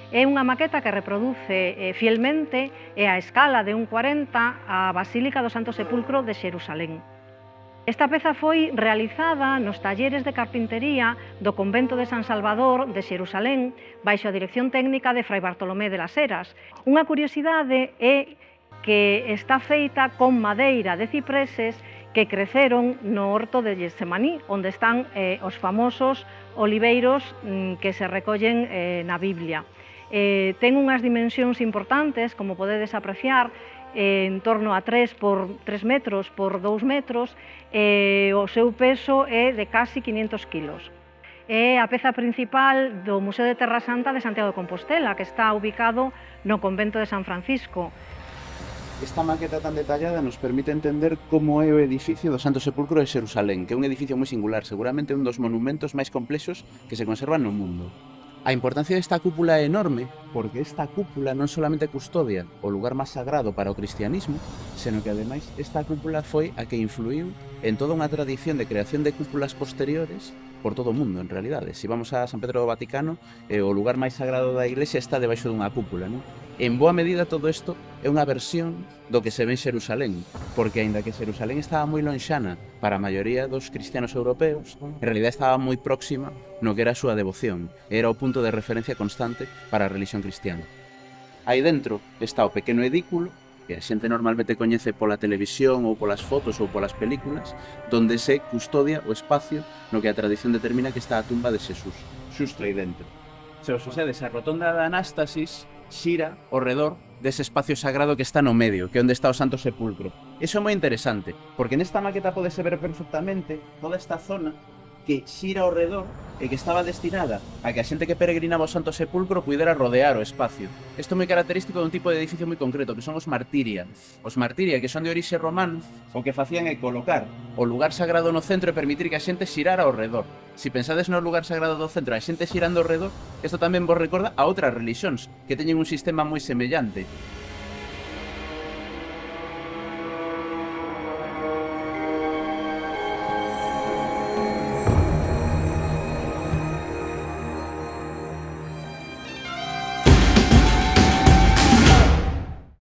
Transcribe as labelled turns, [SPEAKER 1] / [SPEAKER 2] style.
[SPEAKER 1] É unha maqueta que reproduce fielmente e a escala de 1,40 a Basílica do Santo Sepulcro de Xerusalén. Esta peza foi realizada nos talleres de carpintería do convento de San Salvador de Xerusalén baixo a dirección técnica de Fray Bartolomé de las Heras. Unha curiosidade é que está feita con madeira de cipreses que creceron no horto de Getsemaní, onde están os famosos oliveiros que se recollen na Biblia. Ten unhas dimensións importantes, como podedes apreciar, en torno a 3 metros por 2 metros, o seu peso é de casi 500 kilos. É a peza principal do Museo de Terra Santa de Santiago de Compostela, que está ubicado no convento de San Francisco.
[SPEAKER 2] Esta maqueta tan detallada nos permite entender como é o edificio do Santo Sepulcro de Xerusalén, que é un edificio moi singular, seguramente un dos monumentos máis complexos que se conservan no mundo. A importancia desta cúpula é enorme, porque esta cúpula non solamente custodia o lugar máis sagrado para o cristianismo, senón que ademais esta cúpula foi a que influiu en toda unha tradición de creación de cúpulas posteriores por todo o mundo, en realidade. Se vamos a San Pedro do Vaticano, o lugar máis sagrado da iglesia está debaixo dunha cúpula, non? En boa medida todo isto é unha versión do que se ve en Xerusalén, porque aínda que Xerusalén estaba moi lonxana para a maioría dos cristianos europeos, en realidad estaba moi próxima no que era a súa devoción, era o punto de referencia constante para a religión cristiana. Aí dentro está o pequeno edículo, que a xente normalmente coñece pola televisión ou polas fotos ou polas películas, donde se custodia o espacio no que a tradición determina que está a tumba de Xesús, xusto aí dentro. Se os fixedes a rotonda da Anástasis, xira ao redor dese espacio sagrado que está no medio, que é onde está o Santo Sepulcro. Iso é moi interesante, porque nesta maqueta podese ver perfectamente toda esta zona que xira ao redor e que estaba destinada a que a xente que peregrinaba ao Santo Sepulcro pudera rodear o espacio. Isto é moi característico dun tipo de edificio moi concreto, que son os martiria. Os martiria, que son de orixe romano, o que facían é colocar o lugar sagrado no centro e permitir que a xente xirara ao redor. Se pensades no lugar sagrado do centro, a xente xirando ao redor, isto tamén vos recorda a outras religións que teñen un sistema moi semellante.